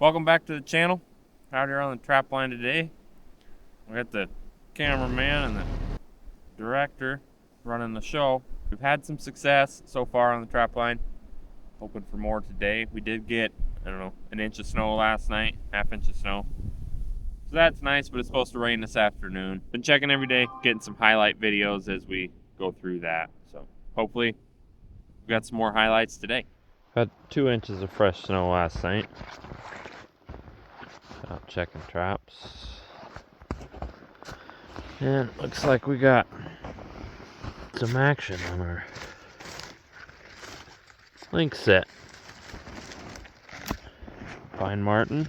Welcome back to the channel. Out here on the Trapline today. We got the cameraman and the director running the show. We've had some success so far on the Trapline. Hoping for more today. We did get, I don't know, an inch of snow last night, half-inch of snow. So that's nice, but it's supposed to rain this afternoon. Been checking every day, getting some highlight videos as we go through that. So hopefully we got some more highlights today. Had 2 inches of fresh snow last night. Out checking traps. And looks like we got some action on our link set. Fine Marten.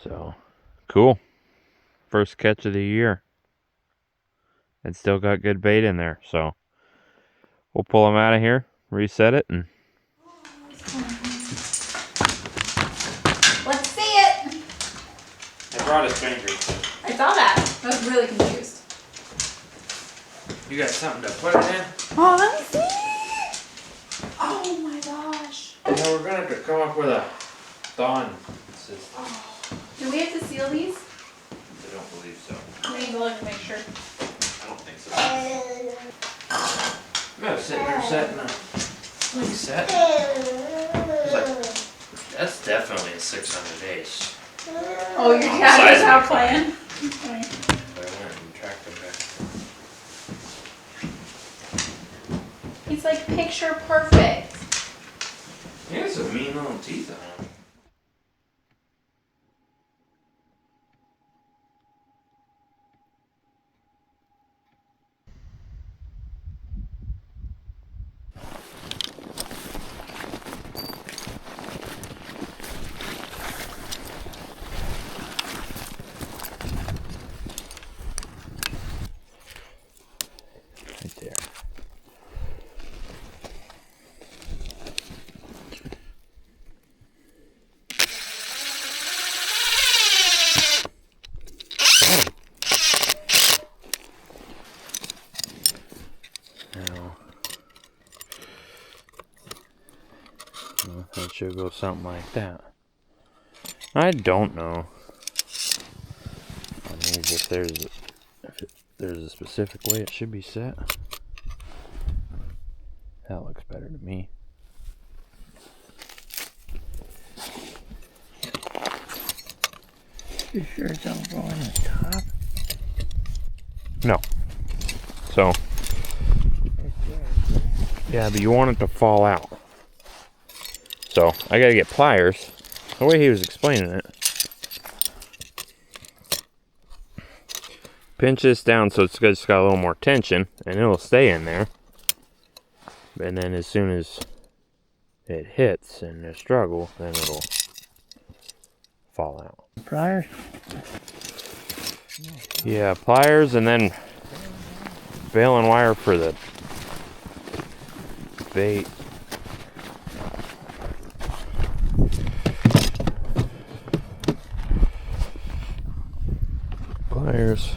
So, cool. First catch of the year. And still got good bait in there, so we'll pull them out of here, reset it, and let's see it. I brought a stranger. I saw that. I was really confused. You got something to put it in? Oh, let me see. Oh my gosh. Yeah, we're gonna have to come up with a thawing system. Oh. Do we have to seal these? I don't believe so. We need to look to make sure. I don't think so. I'm sitting there setting a link set. That's definitely a 600 days. Oh, your cat is out playing. Okay. I went and tracked him back. He's like picture perfect. He has some mean little teeth on him. Right there. Now, well, that should go something like that. I don't know. I mean, if there's a specific way it should be set. That looks better to me. You sure it don't go on the top? No. So, yeah, but you want it to fall out. So, I gotta get pliers. The way he was explaining it. Pinch this down so it's just got a little more tension, and it'll stay in there. And then as soon as it hits and the struggle, then it'll fall out. Pliers? Yeah, pliers and then bail and wire for the bait. Pliers.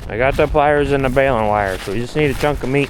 I got the pliers and the bail and wire, so we just need a chunk of meat.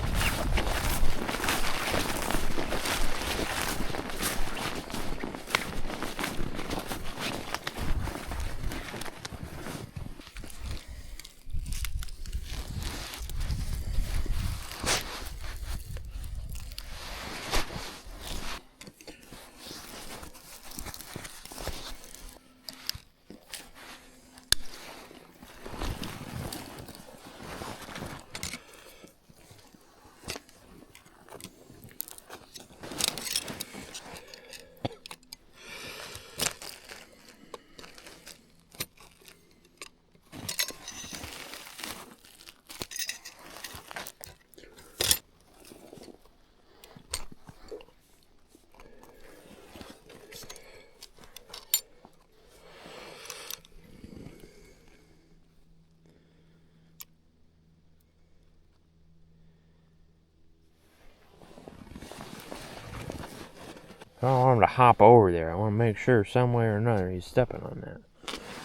I don't want him to hop over there. I want to make sure some way or another he's stepping on that.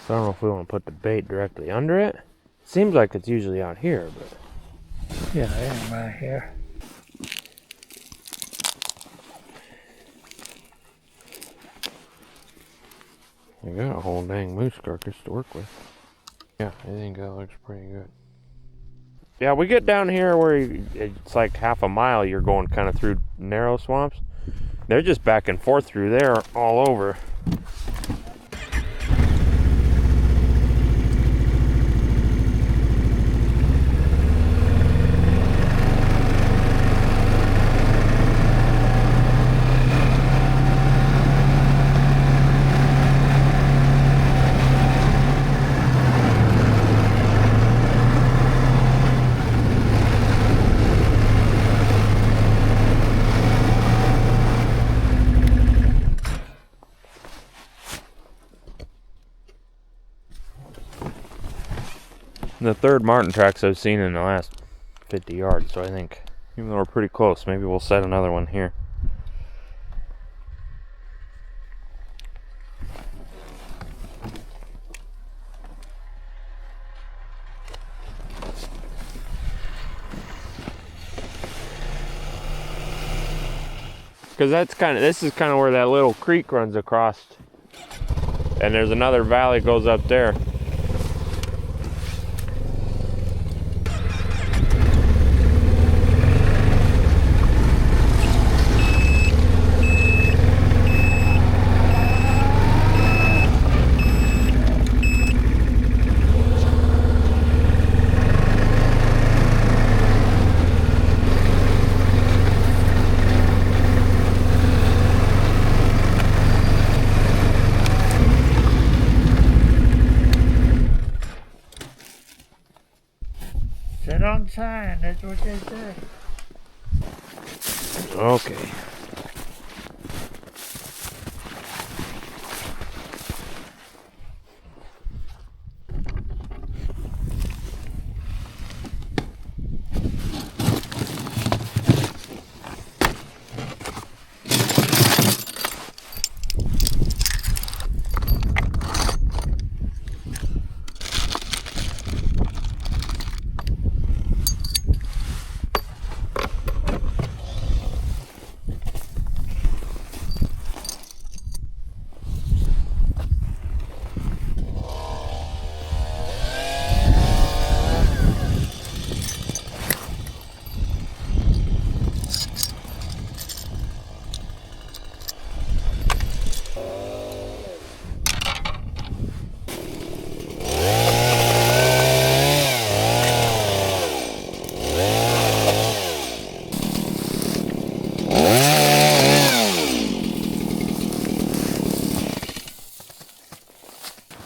So I don't know if we want to put the bait directly under it. Seems like it's usually out here, but Yeah, I am right here. I got a whole dang moose carcass to work with. Yeah, I think that looks pretty good. Yeah, we get down here where it's like half a mile, you're going kind of through narrow swamps. They're just back and forth through there all over. The third Marten tracks I've seen in the last 50 yards, so I think even though we're pretty close, maybe we'll set another one here. Because this is kind of where that little creek runs across, and there's another valley goes up there. Sit on sign, that's what they say. Okay.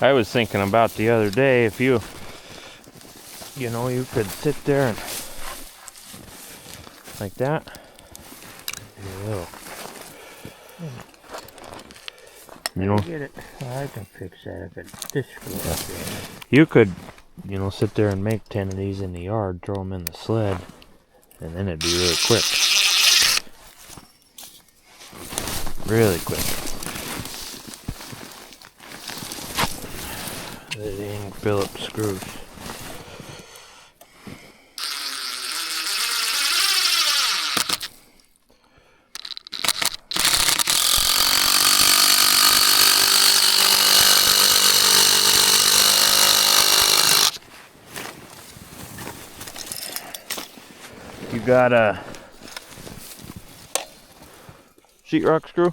I was thinking about the other day, if you could sit there and like that. Get it. I can fix that if it's this screw up there. You could, sit there and make 10 of these in the yard, throw them in the sled, and then it'd be really quick. Really quick. The dang Phillips screws. You got a sheetrock screw?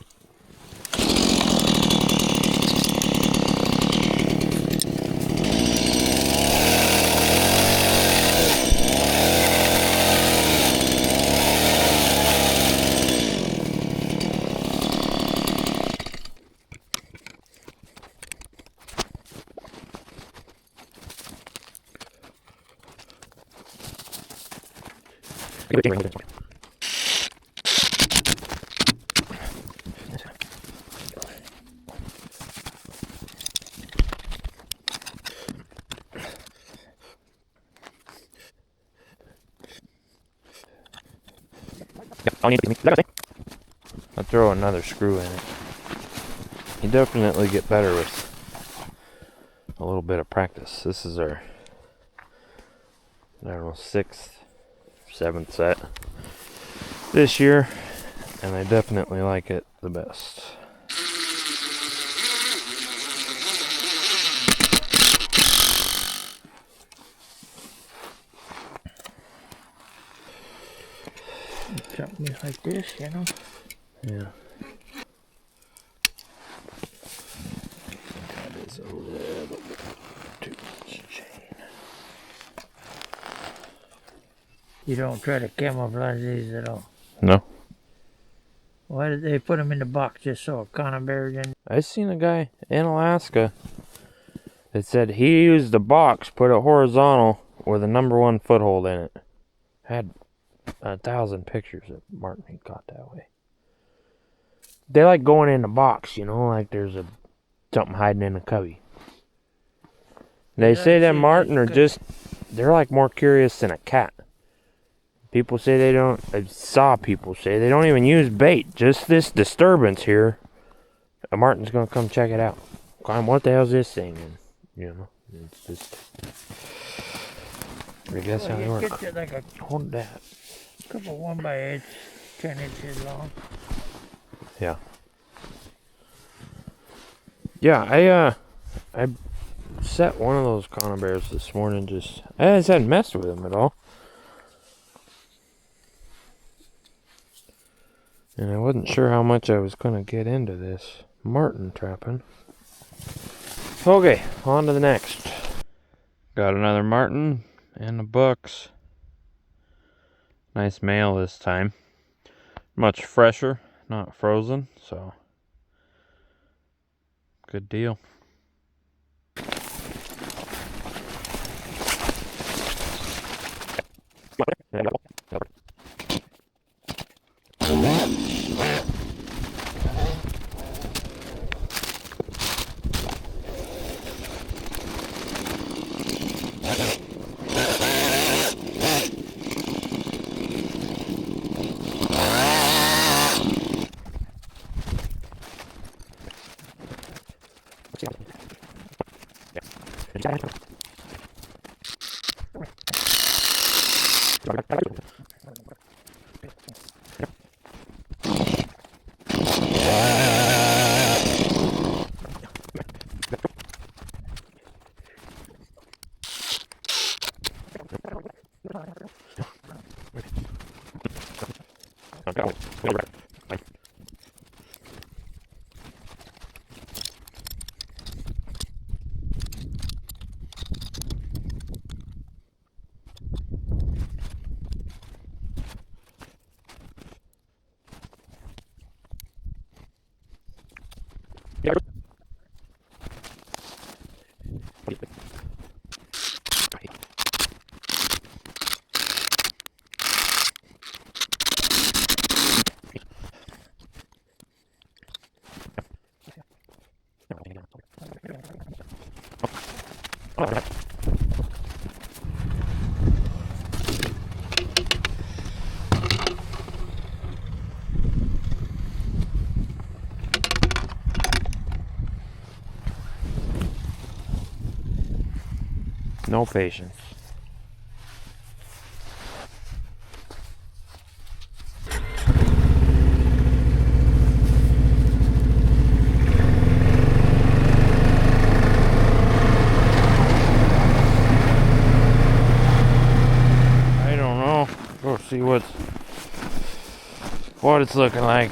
I'll throw another screw in it. You definitely get better with a little bit of practice. This is our, 6th, 7th set this year, and I definitely like it the best. me like this, you know. Yeah. That is a little bit too much chain. You don't try to camouflage these at all. No. Why did they put them in the box just so a conibear didn't? I seen a guy in Alaska that said he used the box, put it horizontal with a #1 foothold in it. Had 1,000 pictures of Marten he caught that way. They like going in the box, you know, like there's something hiding in a cubby. They say that Marten are just, they're like more curious than a cat. People say they don't, I saw people say they don't even use bait, just this disturbance here. A Marten's gonna come check it out. Climb, what the hell's this thing? And, you know, it's just, I guess how they work. Get like a Hold that. couple 1x8, 10 inches long. Yeah. Yeah, I set one of those conibears this morning. I just hadn't messed with them at all. And I wasn't sure how much I was going to get into this Marten trapping. Okay, on to the next. Got another Marten in the books. Nice male this time. Much fresher, not frozen, so good deal. No patience. I don't know. Go see what it's looking like.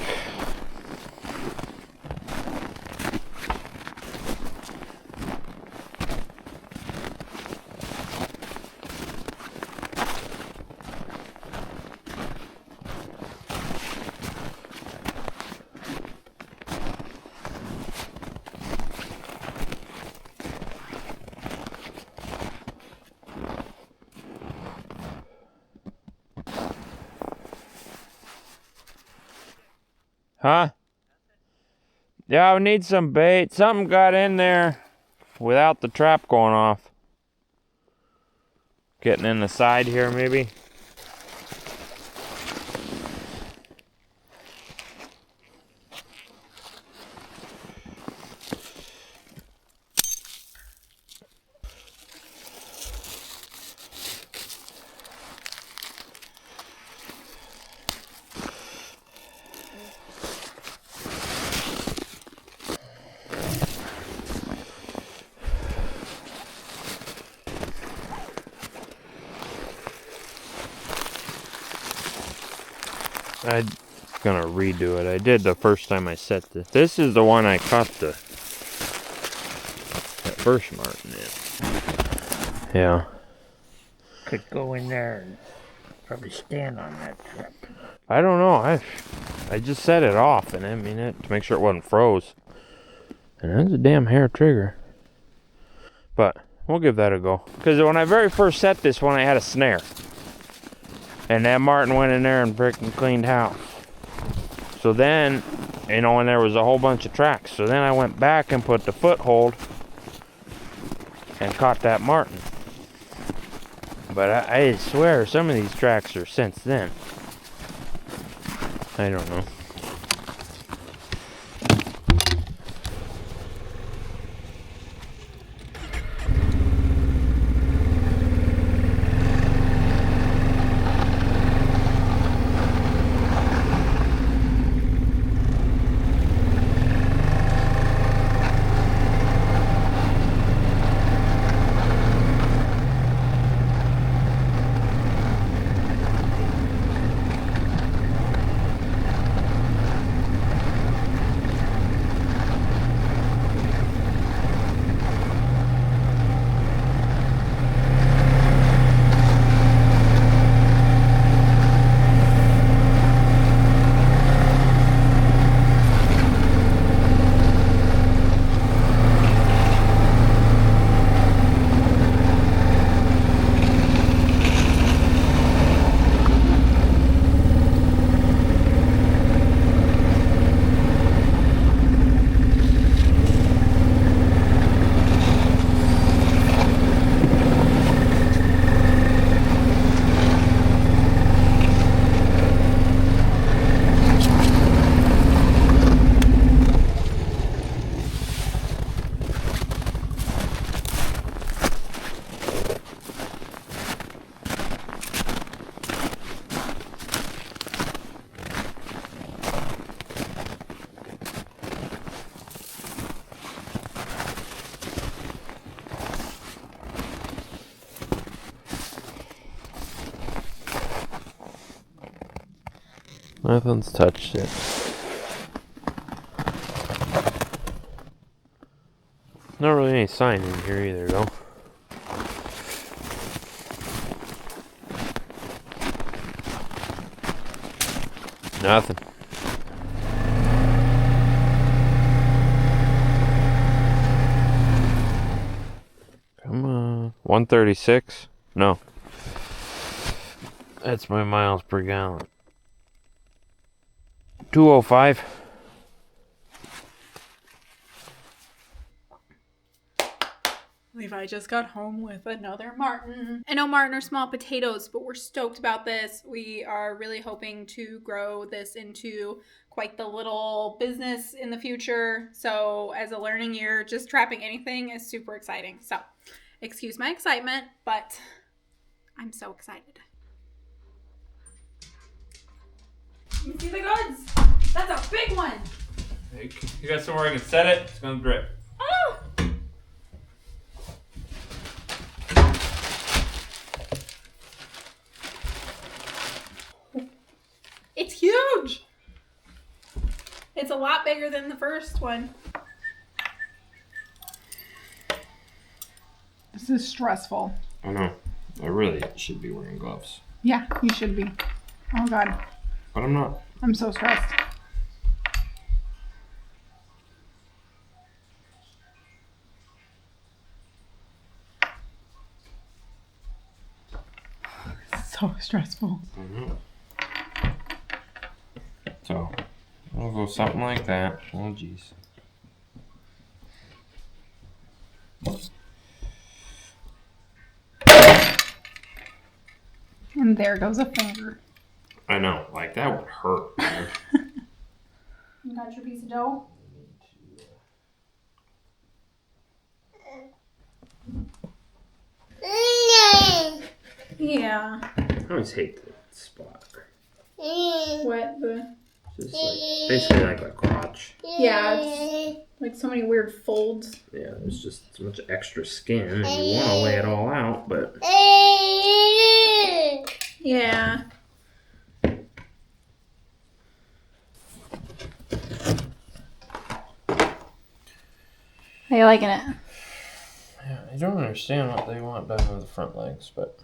Huh? Yeah, we need some bait. Something got in there without the trap going off. Getting in the side here, maybe. I'm gonna redo it. I did the first time I set this. This is the one I caught that first Marten in. Yeah. Could go in there and probably stand on that trap. I don't know. I just set it off, and I mean it to make sure it wasn't froze. And that's a damn hair trigger. But we'll give that a go. Because when I very first set this one, I had a snare. And that Marten went in there and freaking cleaned house. So then, you know, and there was a whole bunch of tracks. So then I went back and put the foothold and caught that Marten. But I swear some of these tracks are since then. I don't know. Nothing's touched it. Not really any sign in here either, though. Nothing. Come on. 136? No. That's my miles per gallon. 205. Levi just got home with another Marten. I know Marten are small potatoes, but we're stoked about this. We are really hoping to grow this into quite the little business in the future. So as a learning year, just trapping anything is super exciting. So excuse my excitement, but I'm so excited. You see the goods? That's a big one. You got somewhere I can set it? It's gonna drip. Oh! It's huge. It's a lot bigger than the first one. This is stressful. I know. I really should be wearing gloves. Yeah, you should be. Oh God. But I'm not. I'm so stressed. So stressful. Mm-hmm. So, we'll go something like that. Oh, jeez. And there goes a finger. I know, like that would hurt. Man. You got your piece of dough? Yeah. I always hate the spot. What the? Just like basically like a crotch. Yeah, it's like so many weird folds. Yeah, there's just so much extra skin, and you want to lay it all out, but Yeah. How you liking it? Yeah, I don't understand what they want done with the front legs, but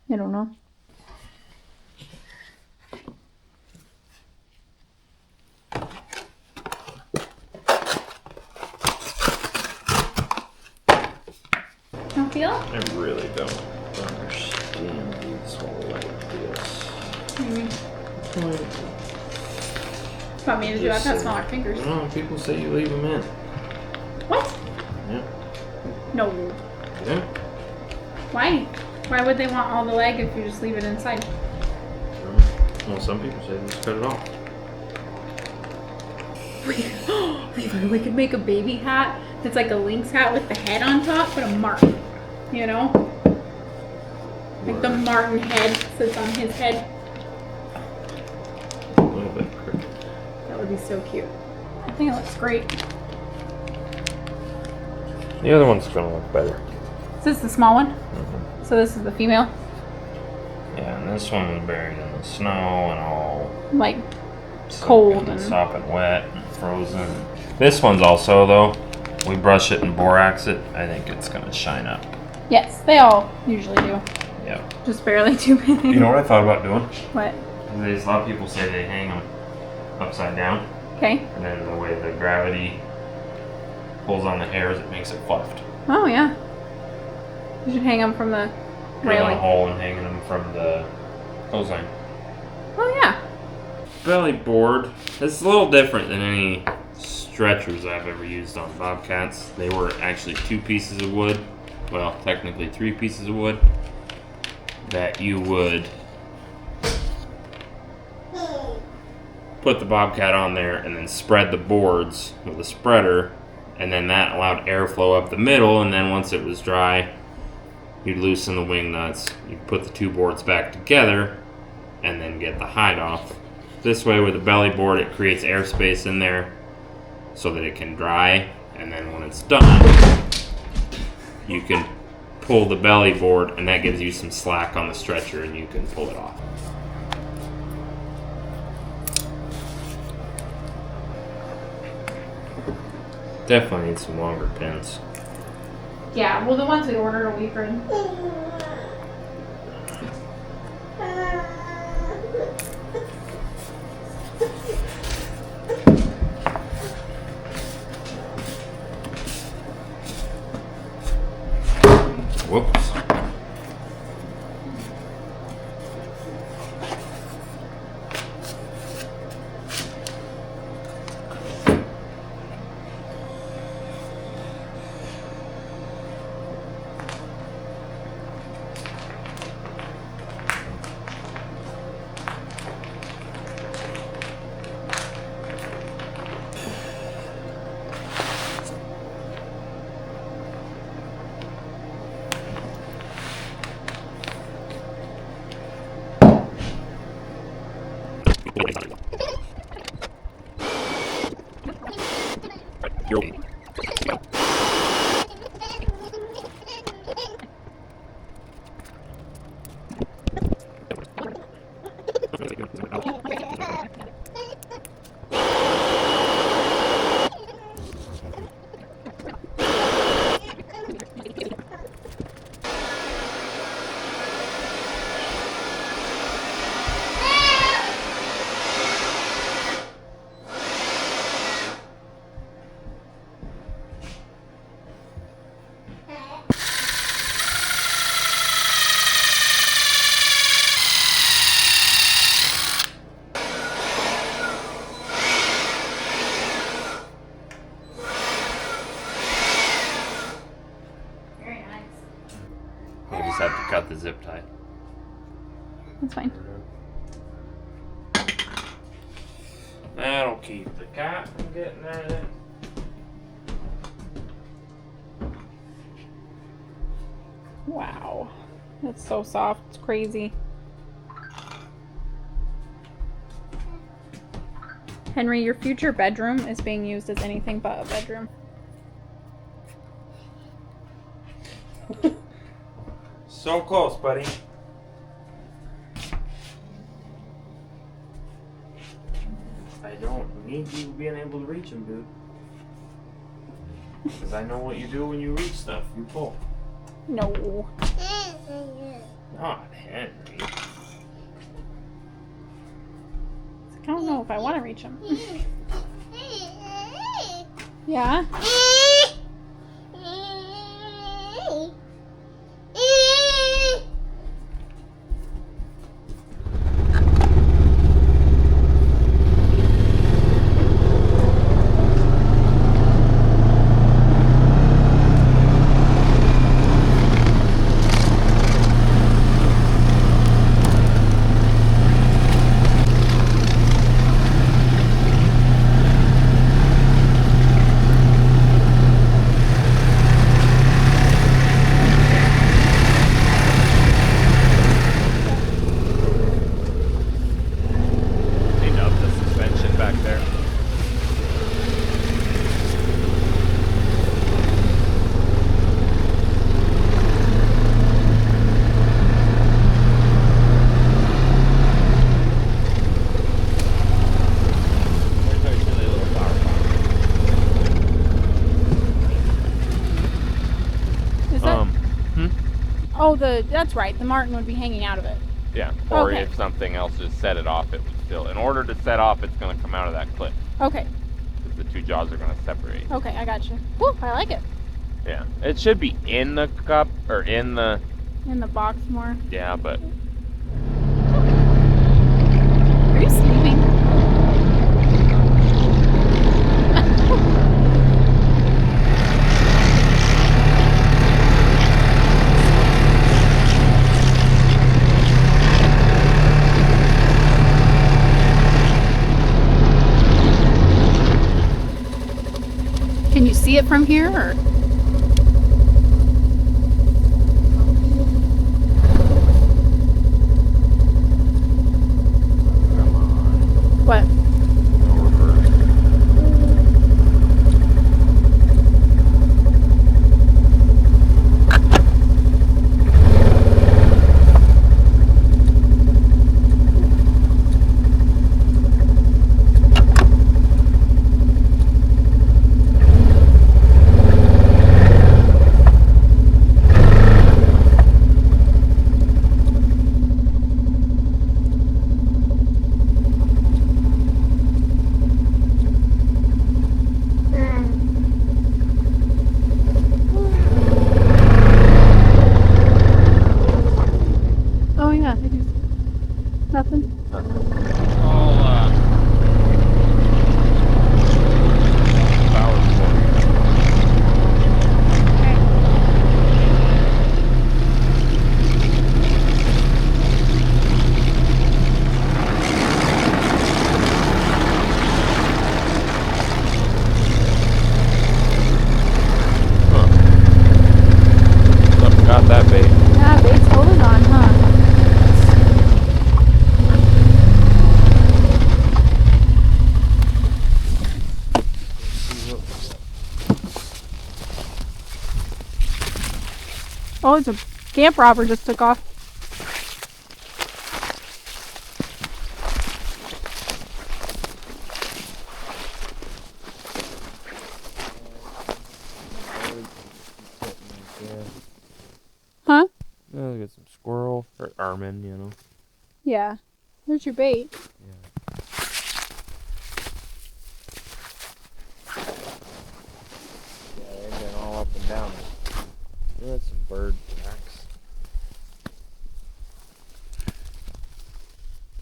I don't know. Don't feel? I really don't understand these whole ideas. Want me to do it? I've got smaller fingers. No, people say you leave them in. What? Yeah. No. Yeah. Why? Why would they want all the leg if you just leave it inside? Well, some people say just cut it off. We could make a baby hat that's like a lynx hat with the head on top, but a Marten. You know? Like the Marten head sits on his head. A little bit crooked. That would be so cute. I think it looks great. The other one's gonna look better. Is this the small one? So this is the female? Yeah, and this one was buried in the snow and all Like cold and sopping wet and frozen. This one's also, though, we brush it and borax it. I think it's gonna shine up. yes, they all usually do. Yeah. Just barely too many. You know what I thought about doing? What? There's a lot of people say they hang them upside down, Okay. and then the way the gravity pulls on the hairs, it makes it fluffed. Oh yeah. You should hang them from the Drilling a railing. hole and hanging them from the clothesline. Oh yeah. Belly board. It's a little different than any stretchers I've ever used on bobcats. They were actually 2 pieces of wood. Well, technically 3 pieces of wood that you would put the bobcat on there and then spread the boards with a spreader, and then that allowed airflow up the middle, and then once it was dry, you'd loosen the wing nuts, you'd put the 2 boards back together, and then get the hide off. This way with the belly board, it creates airspace in there so that it can dry, and then when it's done, you can pull the belly board, and that gives you some slack on the stretcher, and you can pull it off. Definitely need some longer pins. Yeah, well the ones we ordered a week in. Whoops. Very nice. You just have to cut the zip tie. That's fine. That'll keep the cat from getting at it. Wow. That's so soft. It's crazy. Henry, your future bedroom is being used as anything but a bedroom. So close, buddy. I don't need you being able to reach him, dude. Because I know what you do when you reach stuff. You pull. No. Not Henry. I don't know if I want to reach him. Yeah? Oh, that's right. The Marten would be hanging out of it. Yeah, or Okay. if something else just set it off, it would still. In order to set off, it's going to come out of that clip. Okay. Because the two jaws are going to separate. Okay, I got you. Whew, I like it. Yeah, it should be in the cup or in the. In the box more. Yeah, but Are you sleeping? Can you see it from here, or? What? Oh yeah, I do. Nothing. got that bait. Yeah, bait's holding on, huh? Oh, it's a camp robber just took off. Huh? I'll get some squirrel or ermine, you know. Yeah. There's your bait. Yeah. Yeah, they've been all up and down. That's some bird tracks.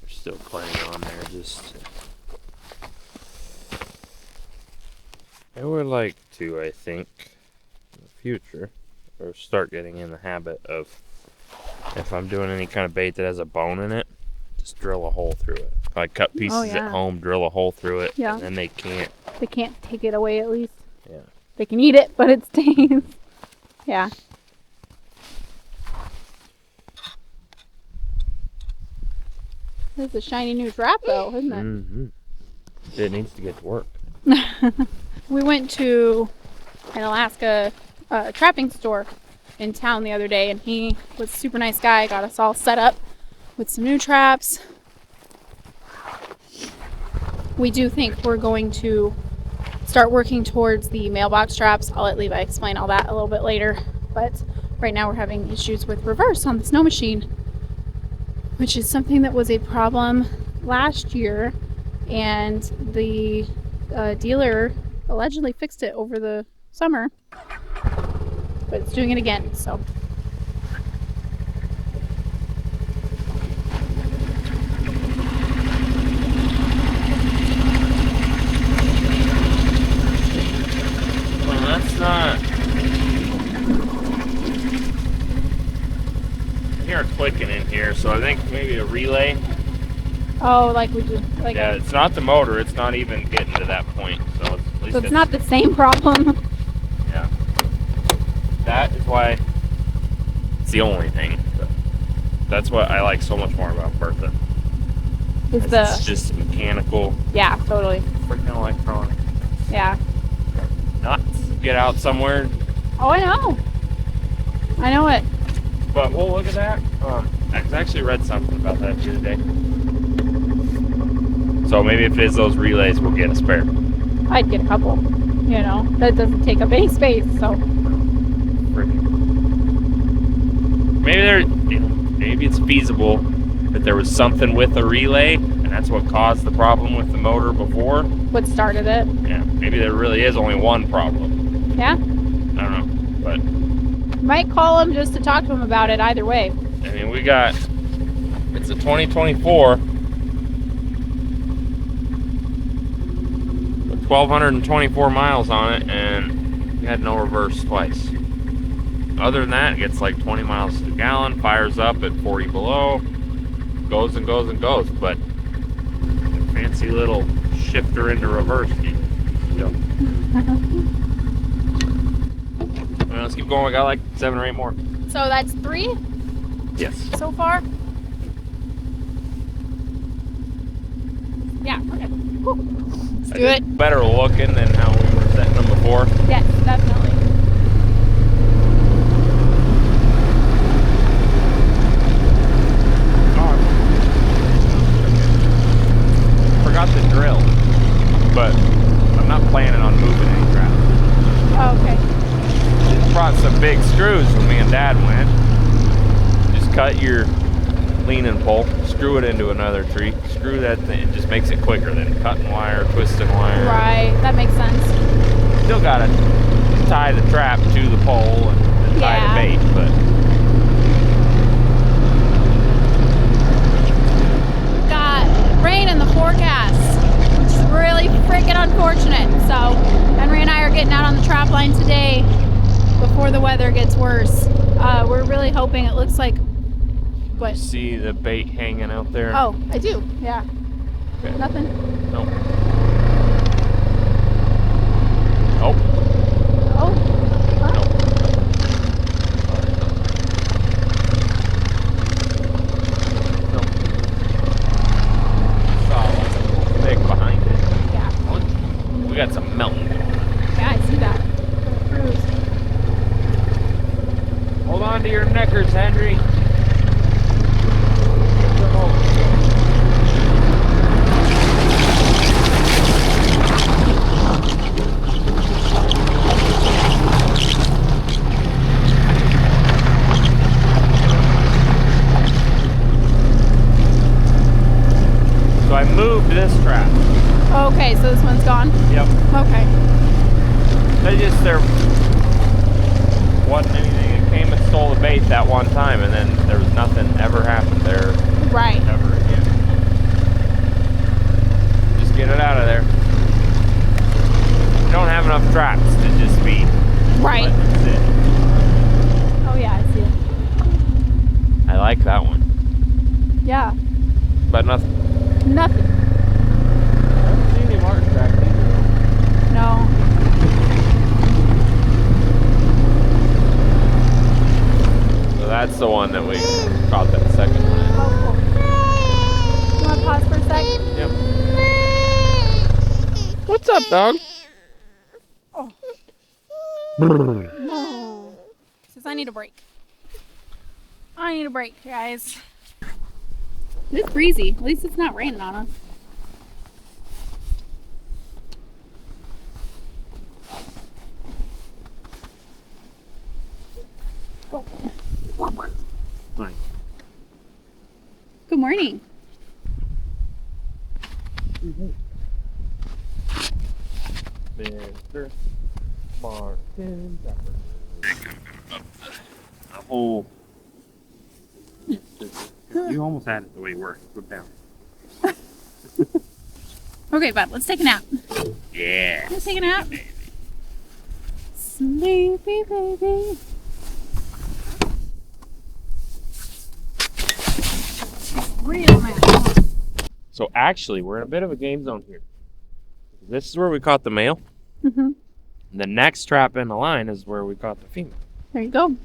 They're still playing on there, just. I would like to, I think, in the future, or start getting in the habit of, if I'm doing any kind of bait that has a bone in it, just drill a hole through it. Like cut pieces at home, drill a hole through it, Yeah. and then they can't. They can't take it away at least. Yeah. They can eat it, but it stays. Yeah. This is a shiny new trap though, isn't it? Mm-hmm. It needs to get to work. We went to an Alaska trapping store in town the other day, and he was a super nice guy, got us all set up with some new traps. We do think we're going to start working towards the mailbox straps. I'll let Levi explain all that a little bit later. But right now we're having issues with reverse on the snow machine, which is something that was a problem last year, and the dealer allegedly fixed it over the summer, but it's doing it again. So Well, that's not. I hear it clicking in here, so I think maybe a relay. like we do, like Yeah, it's not the motor. It's not even getting to that point. So at least it's not the same problem. Yeah. That is why it's the only thing. But that's what I like so much more about Bertha. It's just mechanical, yeah, totally, freaking electronic. yeah. Nuts. Get out somewhere. Oh, I know it. But we'll look at that. I actually read something about that the other day. So maybe if it is those relays, we'll get a spare. I'd get a couple. You know, that doesn't take up any space. So Maybe it's feasible that there was something with a relay, and that's what caused the problem with the motor before. what started it? Yeah, maybe there really is only one problem. Yeah. I don't know, but Might call him just to talk to him about it. Either way. I mean, it's a 2024 with 1,224 miles on it, and we had no reverse twice. Other than that, it gets like 20 miles to the gallon, fires up at 40 below, goes and goes and goes, but a fancy little shifter into reverse. Well, let's keep going. We got like 7 or 8 more. So that's 3 Yes. so far. Yeah. Okay. Cool. Let's do it. Better looking than how we were setting them before. Yes, definitely. Forgot the drill, but I'm not planning on moving any crap. Oh, okay. Brought some big screws when me and Dad went. Just cut your leaning pole, screw it into another tree, screw that thing. It just makes it quicker than cutting wire, twisting wire. Right. That makes sense. Still gotta tie the trap to the pole and tie the bait, but Got rain in the forecast, which is really freaking unfortunate. So Henry and I are getting out on the trap line today before the weather gets worse. We're really hoping. It looks like what? see the bait hanging out there. Oh, I do. Yeah. Okay. Nothing. Nope. Nope. Oh. Huh? Nope. Nope. Saw one big behind it. Yeah. We got some melting. Yeah, I see that. Cruise. Hold on to your neckers, Henry. So I moved this trap. Okay, so this one's gone. Yep. Okay. There wasn't anything. It came and stole the bait that one time, and then there was nothing ever happened there Right. ever again. Just get it out of there. You don't have enough traps to just be Right. letting it sit. Oh yeah, I see it. I like that one, Yeah. but nothing. Nothing. I haven't seen any Marten tracks either. No. So that's the one that we caught that second one in. Oh, cool. You want to pause for a sec? Yep. What's up, dog? Oh. Says I need a break. I need a break, guys. It's breezy. At least it's not raining on us. Nice. Good morning. Mr. Marten. Oh. You almost had it the way you were. Put down. Okay, bud, let's take a nap. Yeah. Let's take a nap. Sleepy baby. Real man. So actually, we're in a bit of a game zone here. This is where we caught the male. Mm-hmm. The next trap in the line is where we caught the female. There you go.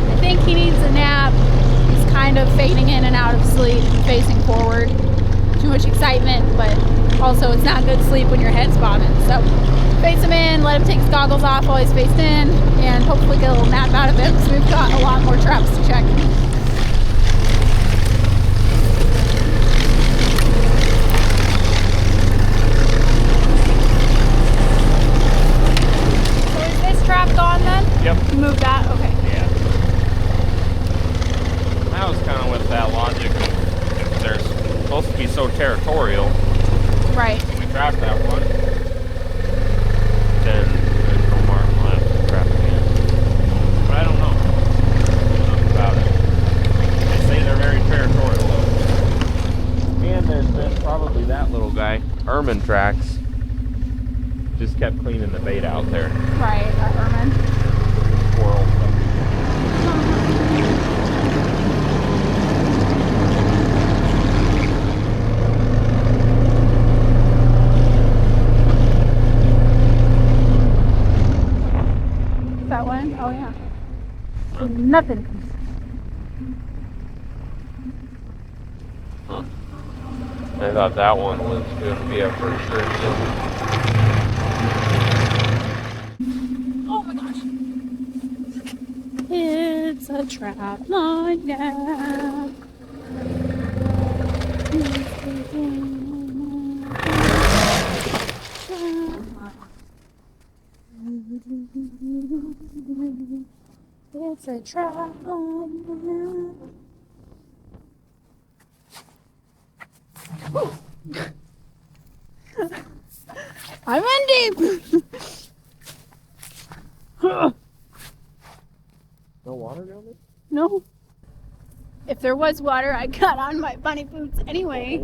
I think he needs a nap. He's kind of fading in and out of sleep, facing forward. Too much excitement, but also it's not good sleep when your head's bobbing. So face him in, let him take his goggles off while he's faced in, and hopefully get a little nap out of him because we've got a lot more traps to check. So is this trap gone then? Yep. You moved that? Okay. Yeah. That was kind of with that logic of if they're supposed to be so territorial, Right. and we trapped that one, then there's no Marten left to trap again. But I don't know. Enough about it. They say they're very territorial though. And there's been probably that little guy, Ermine tracks, just kept cleaning the bait out there. Right, Ermine. Squirrel stuff. That one? Oh yeah. Nothing. I thought that one was going to be a for sure deal. Oh my gosh. It's a trap line now. It's a trap line now. I'm in deep. No water down there? No. If there was water, I got on my bunny boots anyway.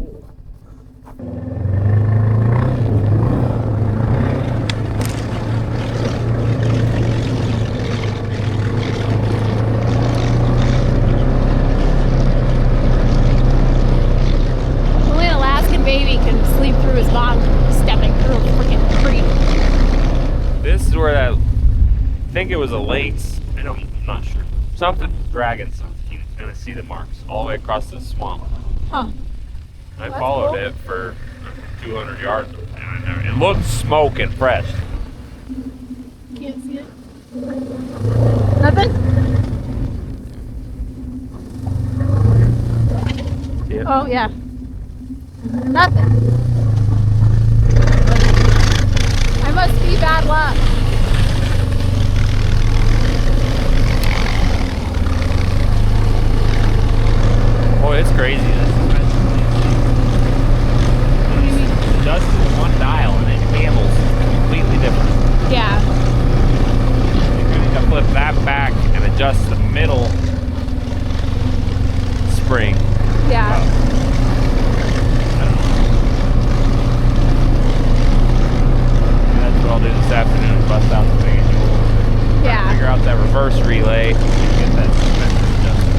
Only an Alaskan baby can sleep through his mom stepping through a freaking creek. This is where that, I think it was a lace. I'm not sure. Something dragging something. You can kind of see the marks all the way across the swamp. Huh. I That's followed cool. it for 200 yards. And it looked smoking fresh. Can't see it. Nothing? See it? Oh, yeah. Nothing. I must be bad luck. Oh, it's crazy. This just one dial and it handles completely different. Yeah. You need to flip that back and adjust the middle spring. Yeah. I don't know. That's what I'll do this afternoon. Bust out the big jewel. Yeah. Figure out that reverse relay and get that suspension adjusted.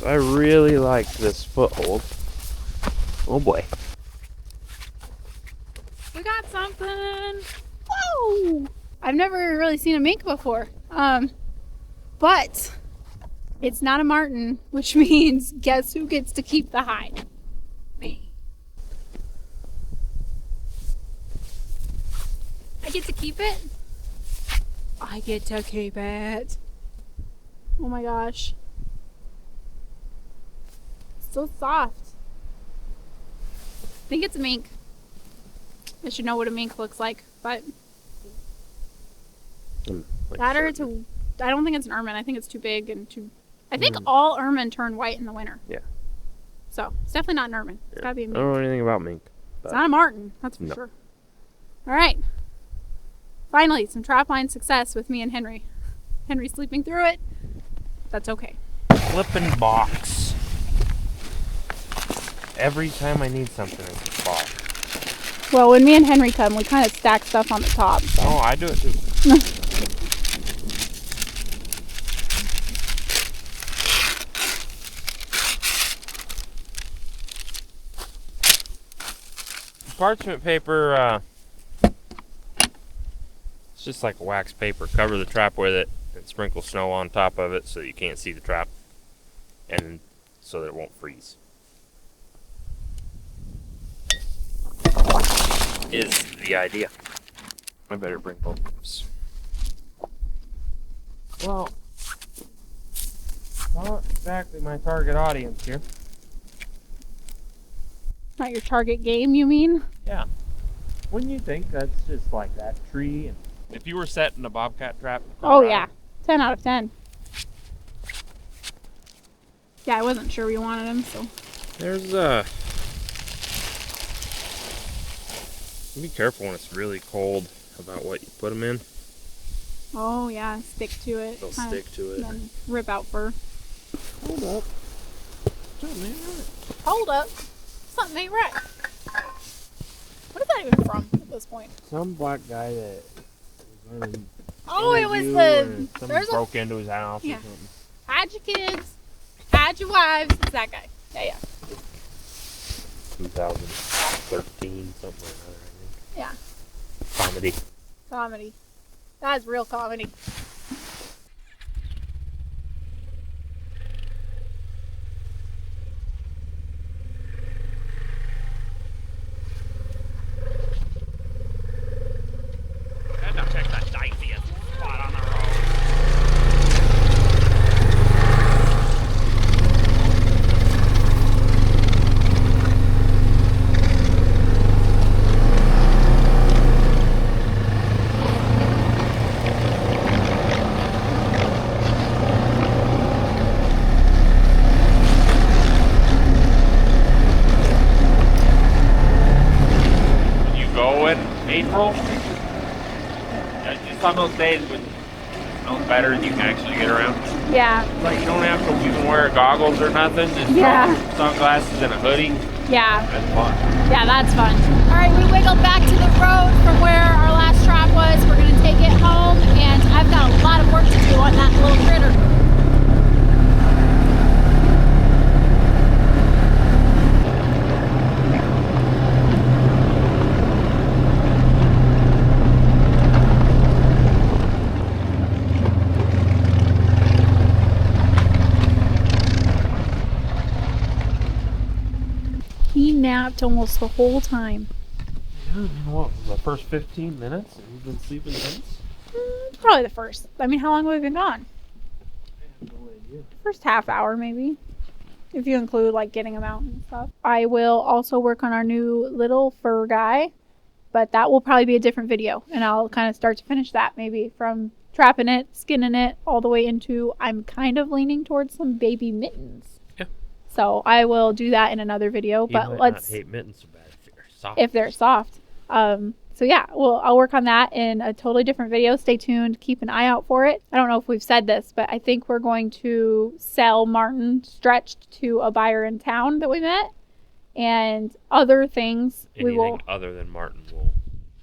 I really like this foothold. Oh boy. We got something. Whoa! I've never really seen a mink before. But it's not a marten, which means guess who gets to keep the hide? Me. I get to keep it? I get to keep it. Oh my gosh. It's so soft. I think it's a mink. I should know what a mink looks like, but that or it's a. I don't think it's an ermine. I think it's too big and too. I think all ermine turn white in the winter. Yeah. So it's definitely not an ermine. It's gotta be a I mink. don't know anything about mink. It's not a marten, that's for sure. All right. Finally, some trapline success with me and Henry. Henry sleeping through it. That's okay. Flipping box. Every time I need something, it's a box. Well, when me and Henry come, we kind of stack stuff on the top. So. Oh, I do it too. Parchment paper, it's just like a wax paper. Cover the trap with it and sprinkle snow on top of it so you can't see the trap, and so that it won't freeze. Is the idea. I better bring both of those. Well, not exactly my target audience here. Not your target game, you mean? Yeah. Wouldn't you think that's just like that tree? And if you were setting a bobcat trap. Oh yeah, 10 out of 10. Yeah, I wasn't sure we wanted him, so. There's be careful when it's really cold about what you put them in. Oh yeah, stick to it. They'll Kinda, stick to it. And then rip out fur. Hold up. Something ain't right. Hold up. Something ain't right. What is that even from at this point? Some black guy that was on an Oh, it was interview the. and someone There's a. broke into his house Yeah. or something. Hide your kids. Hide your wives. It's that guy. Yeah, yeah. 2013, something like that, I think. Yeah. Comedy. Comedy. That is real comedy. Had to check that diciest spot on the road. You go in April? Just on those days when snow's better and you can actually get around. Yeah. Like you don't have to even wear goggles or nothing. Just sunglasses and a hoodie. Yeah. That's fun. Yeah, that's fun. All right, we wiggled back to the road from where our last trap was. We're going to take it home, and I've got a lot of work to do on that little critter. He napped almost the whole time. Yeah, what, the first 15 minutes? And you've been sleeping since? Probably the first. I mean, how long have we been gone? I have no idea. First half hour, maybe. If you include, like, getting him out and stuff. I will also work on our new little fur guy. But that will probably be a different video. And I'll kind of start to finish that, maybe. From trapping it, skinning it, all the way into... I'm kind of leaning towards some baby mittens. Yeah. So I will do that in another video. You But might let's... not hate mittens so bad if they're soft. If they're soft. So yeah, I'll work on that in a totally different video. Stay tuned. Keep an eye out for it. I don't know if we've said this, but I think we're going to sell Marten stretched to a buyer in town that we met, and other things Anything other than Marten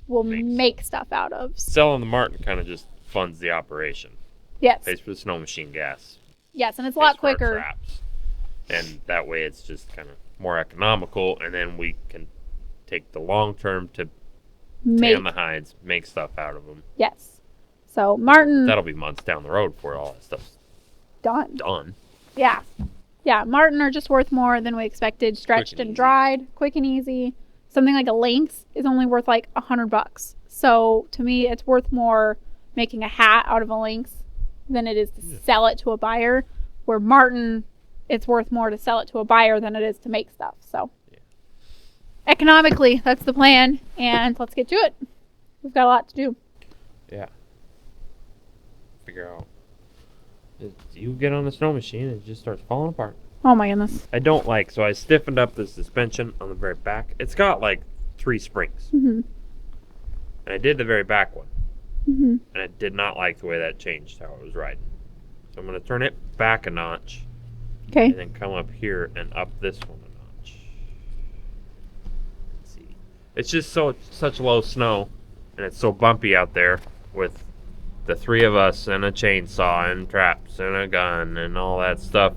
we'll make stuff out of. Selling the Marten kind of just funds the operation. Yes. Pays for the snow machine gas. Yes, and it's a Pays lot for our quicker. traps. And that way it's just kind of more economical, and then we can take the long term to tan the hides, make stuff out of them. Yes. So Marten. That'll be months down the road before all that stuff's done. Yeah. Yeah, Marten are just worth more than we expected. Stretched and dried, quick and easy. Something like a lynx is only worth like $100. So to me, it's worth more making a hat out of a lynx than it is to sell it to a buyer. Where Marten, it's worth more to sell it to a buyer than it is to make stuff. So economically, that's the plan. And let's get to it. We've got a lot to do. Yeah. Figure out. You get on the snow machine and it just starts falling apart. Oh my goodness. I don't like, so I stiffened up the suspension on the very back. It's got like 3 springs. Mm-hmm. And I did the very back one. Mm-hmm. And I did not like the way that changed how I was riding. So I'm going to turn it back a notch. Okay. And then come up here and up this one a notch. Let's see. It's just such low snow. And it's so bumpy out there with the 3 of us and a chainsaw and traps and a gun and all that stuff.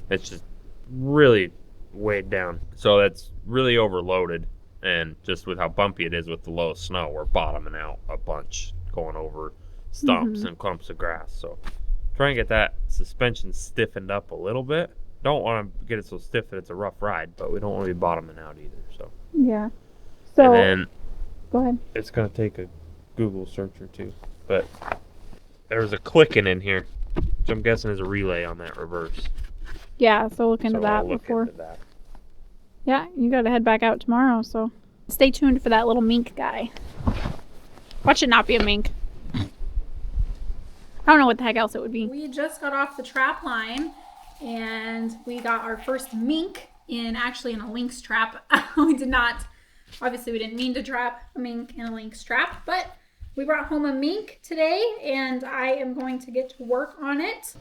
It's just really weighed down. So that's really overloaded. And just with how bumpy it is with the low snow, we're bottoming out a bunch, going over stumps and clumps of grass. So try and get that suspension stiffened up a little bit. Don't want to get it so stiff that it's a rough ride, but we don't want to be bottoming out either. So yeah. So and then go ahead. It's going to take a Google search or two. But there was a clicking in here, which I'm guessing is a relay on that reverse. Yeah, so look into that before. Yeah, you got to head back out tomorrow, so stay tuned for that little mink guy. Watch it not be a mink. I don't know what the heck else it would be. We just got off the Trapline, and we got our first mink in a lynx trap. We didn't mean to trap a mink in a lynx trap, but we brought home a mink today, and I am going to get to work on it.